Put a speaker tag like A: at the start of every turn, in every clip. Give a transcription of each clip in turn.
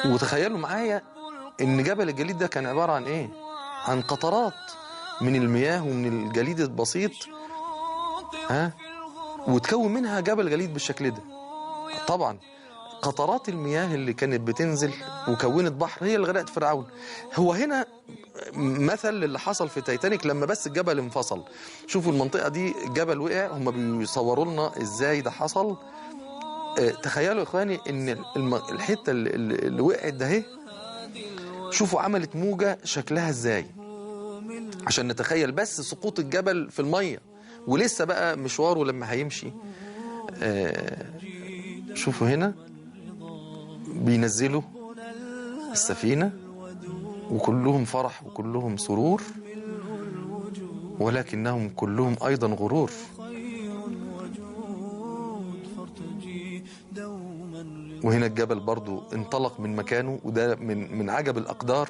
A: وتخيلوا معايا ان جبل الجليد ده كان عبارة عن ايه؟ عن قطرات من المياه ومن الجليد البسيط، وتكون منها جبل جليد بالشكل ده. طبعا قطرات المياه اللي كانت بتنزل وكونت بحر هي اللي غرقت فرعون. هو هنا مثل اللي حصل في تايتانيك لما بس الجبل انفصل. شوفوا المنطقة دي الجبل وقع، هم بيصوروا لنا ازاي ده حصل. تخيلوا يا اخواني ان الحتة اللي وقعت ده اهي، شوفوا عملت موجة شكلها ازاي، عشان نتخيل بس سقوط الجبل في المية، ولسه بقى مشواره لما هيمشي. شوفوا هنا بينزلوا السفينة وكلهم فرح وكلهم سرور، ولكنهم كلهم أيضا غرور. وهنا الجبل برضو انطلق من مكانه، وده من عجب الأقدار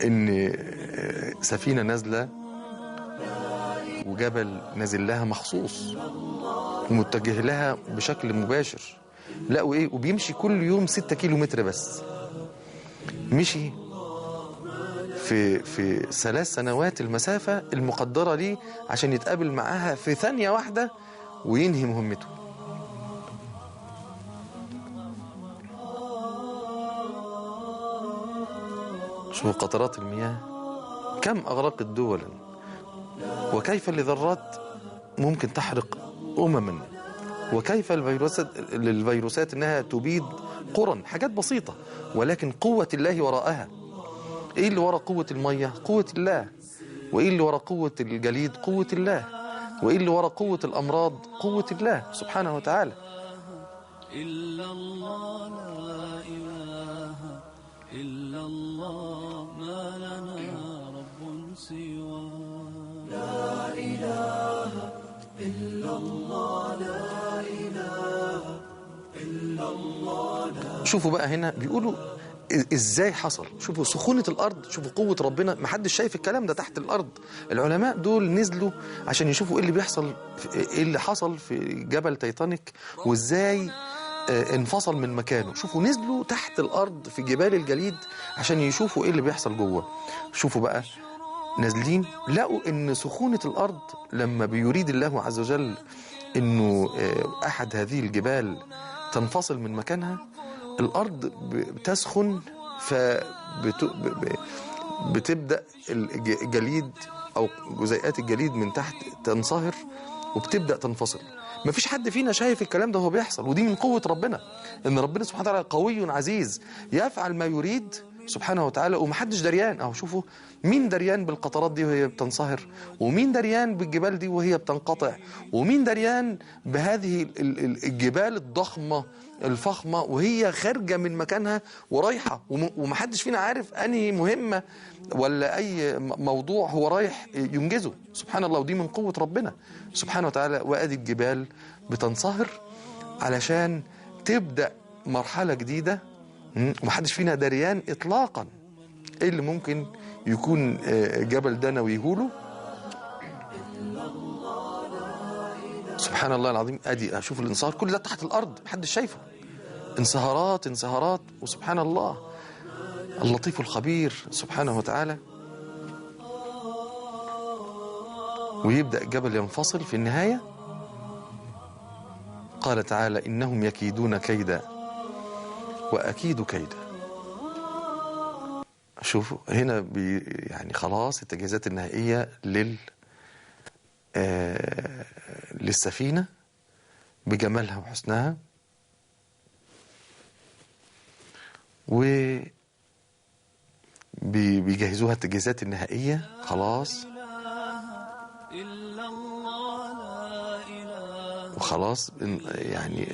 A: ان سفينة نازلة وجبل نازل لها مخصوص ومتجه لها بشكل مباشر. لا وايه، وبيمشي كل يوم 6 كيلو متر بس. مشي في 3 سنوات المسافة المقدرة ليه عشان يتقابل معاها في ثانية واحدة وينهي مهمته. شوفوا قطرات المياه كم أغرقت دولا، وكيف لذرات ممكن تحرق أمما، وكيف للفيروسات انها تبيد قرى. حاجات بسيطة ولكن قوة الله وراءها. ايه اللي وراء قوة المية؟ قوة الله. وايه اللي وراء قوة الجليد؟ قوة الله. وايه اللي وراء قوة الامراض؟ قوة الله سبحانه وتعالى.
B: إلا الله لا إله إلا الله، ما لنا رب سواه. لا إله إلا الله، لا إله إلا الله.
A: شوفوا بقى هنا بيقولوا ازاي حصل. شوفوا سخونة الارض، شوفوا قوة ربنا. محدش شايف الكلام ده تحت الارض. العلماء دول نزلوا عشان يشوفوا ايه اللي بيحصل، ايه اللي حصل في جبل تايتانيك وازاي انفصل من مكانه. شوفوا نزلوا تحت الارض في جبال الجليد عشان يشوفوا ايه اللي بيحصل جوه. شوفوا بقى نازلين لقوا ان سخونة الارض لما بيريد الله عز وجل انه احد هذه الجبال تنفصل من مكانها، الارض بتسخن فبتبدأ الجليد او جزيئات الجليد من تحت تنصهر وبتبدأ تنفصل. مفيش حد فينا شايف الكلام ده هو بيحصل، ودي من قوة ربنا، ان ربنا سبحانه وتعالى قوي عزيز يفعل ما يريد سبحانه وتعالى ومحدش دريان. اهو شوفوا مين دريان بالقطرات دي وهي بتنصهر، ومين دريان بالجبال دي وهي بتنقطع، ومين دريان بهذه الجبال الضخمة الفخمة وهي خارجة من مكانها ورايحة، ومحدش فينا عارف انهي مهمة ولا اي موضوع هو رايح ينجزه. سبحان الله، ودي من قوة ربنا سبحانه وتعالى. وادي الجبال بتنصهر علشان تبدأ مرحلة جديدة ومحدش فينا دريان اطلاقا ايه اللي ممكن يكون جبل ده ناويهوله. سبحان الله العظيم. ادي اشوف الانصهار كل ده تحت الارض محدش شايفه، انصهارات انصهارات. وسبحان الله اللطيف الخبير سبحانه وتعالى. ويبدأ الجبل ينفصل في النهاية. قال تعالى إنهم يكيدون كيدا وأكيد كيدا. شوفوا هنا يعني خلاص التجهيزات النهائية للسفينة بجمالها وحسنها، بيجهزوها التجهيزات النهائية خلاص. وخلاص يعني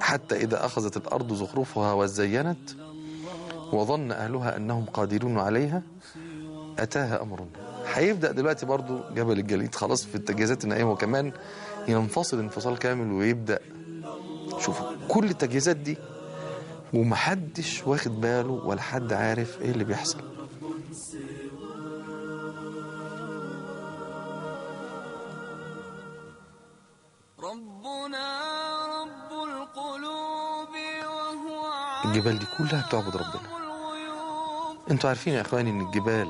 A: حتى إذا أخذت الأرض زخرفها وزينت وظن أهلها أنهم قادرون عليها أتاها أمرنا. هيبدأ دلوقتي برضو جبل الجليد خلاص في التجهيزات النهائية وكمان ينفصل انفصال كامل ويبدأ. شوفوا كل التجهيزات دي ومحدش واخد باله ولا حد عارف ايه اللي بيحصل.
B: ربنا رب القلوب
A: الجبال دي كلها بتعبد ربنا. انتوا عارفين يا اخواني ان الجبال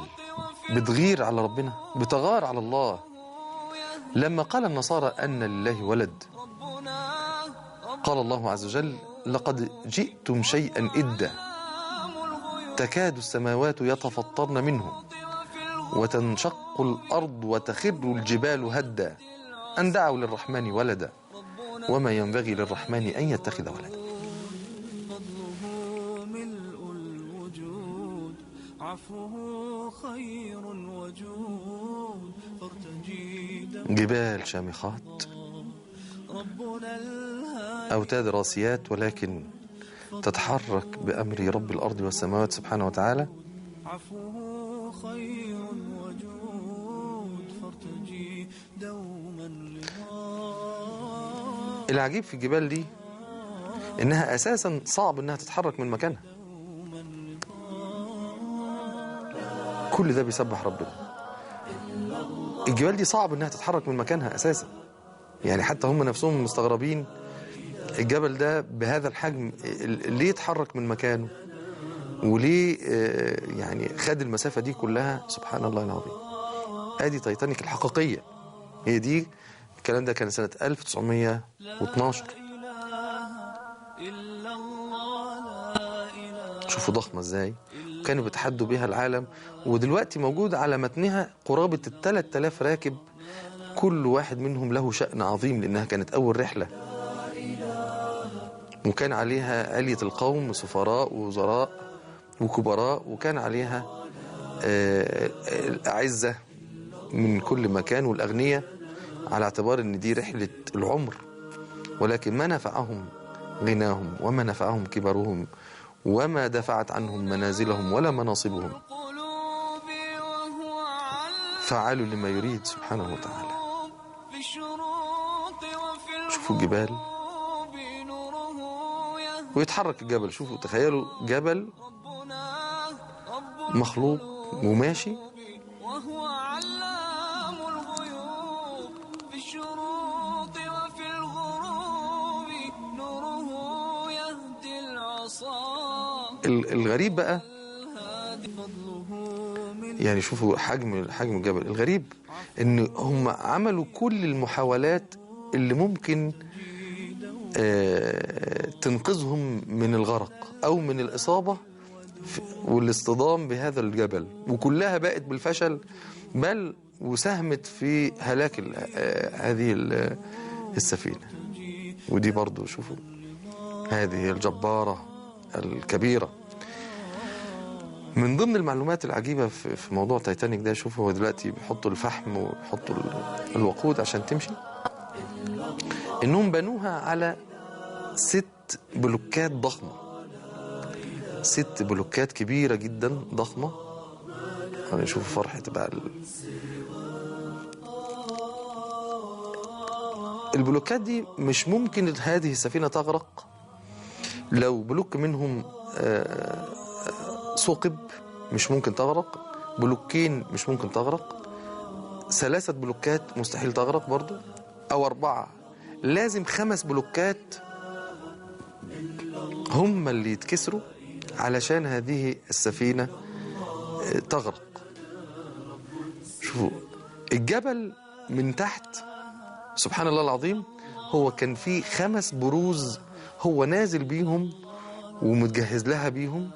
A: بتغير على ربنا، بتغار على الله. لما قال النصارى أن لله ولد، قال الله عز وجل: لقد جئتم شيئا إدا تكاد السماوات يتفطرن منه وتنشق الأرض وتخر الجبال هدا أن دعوا للرحمن ولدا وما ينبغي للرحمن أن يتخذ ولدا. جبال شامخات، أوتاد راسيات، ولكن تتحرك بأمر رب الأرض والسماوات سبحانه وتعالى.
B: عفوه خير وجود فارتجي دوما رضاه.
A: العجيب في الجبال دي إنها أساسا صعب إنها تتحرك من مكانها. كل ده بيسبح ربنا. الجبال دي صعب إنها تتحرك من مكانها أساسا، يعني حتى هم نفسهم مستغربين الجبل ده بهذا الحجم ليه يتحرك من مكانه، وليه يعني خد المسافة دي كلها. سبحان الله العظيم. ادي تايتانيك الحقيقية، هي دي. الكلام ده كان سنة 1912. شوفوا ضخمة ازاي، كانوا بيتحدوا بها العالم. ودلوقتي موجود على متنها قرابة 3000 راكب، كل واحد منهم له شأن عظيم، لأنها كانت أول رحلة، وكان عليها علية القوم، سفراء ووزراء وكبراء، وكان عليها الأعزة من كل مكان والأغنياء، على اعتبار أن دي رحلة العمر. ولكن ما نفعهم غناهم وما نفعهم كبرهم وما دفعت عنهم منازلهم ولا مناصبهم. فعال لما يريد سبحانه وتعالى. شوفوا الجبال ويتحرك الجبل. شوفوا، تخيلوا جبل مخلوق وماشي،
B: وهو علام الغيوب في الشروق وفي الغروب نوره يهدي العصا.
A: الغريب بقى يعني شوفوا حجم الجبل. الغريب ان هم عملوا كل المحاولات اللي ممكن تنقذهم من الغرق او من الاصابة والاصطدام بهذا الجبل، وكلها بقت بالفشل، بل وساهمت في هلاك هذه السفينة. ودي برضو شوفوا هذه الجبارة الكبيرة. من ضمن المعلومات العجيبة في موضوع تايتانيك ده، شوفوا هو دلوقتي بيحطوا الفحم ويحطوا الوقود عشان تمشي، انهم بنوها على 6 بلوكات ضخمة، 6 بلوكات كبيرة جدا ضخمة. هنشوف فرحة بقى البلوكات دي. مش ممكن هذه السفينة تغرق لو بلوك منهم ثقب، مش ممكن تغرق. بلوكين مش ممكن تغرق. 3 بلوكات مستحيل تغرق برضو، او 4. لازم 5 بلوكات هم اللي يتكسروا علشان هذه السفينة تغرق. شوفوا الجبل من تحت، سبحان الله العظيم. هو كان فيه 5 بروز هو نازل بيهم ومتجهز لها بيهم،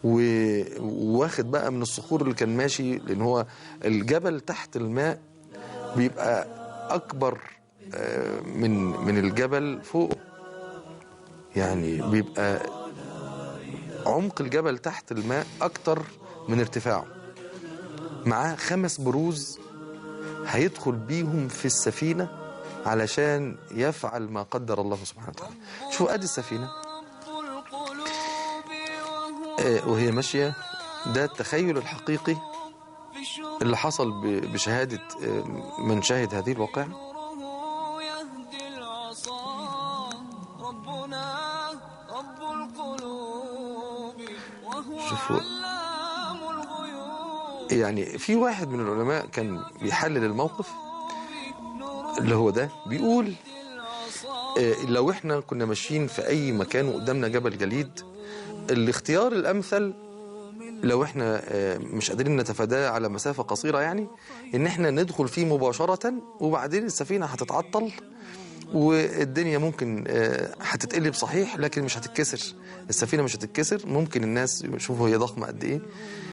A: وواخد بقى من الصخور اللي كان ماشي، لأن هو الجبل تحت الماء بيبقى أكبر من الجبل فوق، يعني بيبقى عمق الجبل تحت الماء أكتر من ارتفاعه. معاه 5 بروز هيدخل بيهم في السفينة علشان يفعل ما قدر الله سبحانه وتعالى. شوفوا ادي السفينة وهي ماشية. ده التخيل الحقيقي اللي حصل بشهادة من شاهد هذه الواقعة. شوفوا يعني في واحد من العلماء كان بيحلل الموقف اللي هو ده، بيقول لو احنا كنا ماشيين في اي مكان وقدامنا جبل جليد، الاختيار الامثل لو احنا مش قادرين نتفاداه على مسافة قصيرة يعني، ان احنا ندخل فيه مباشرة، وبعدين السفينة هتتعطل والدنيا ممكن هتتقلب صحيح، لكن مش هتتكسر. السفينة مش هتتكسر، ممكن الناس يشوفوا هي ضخمة قد ايه،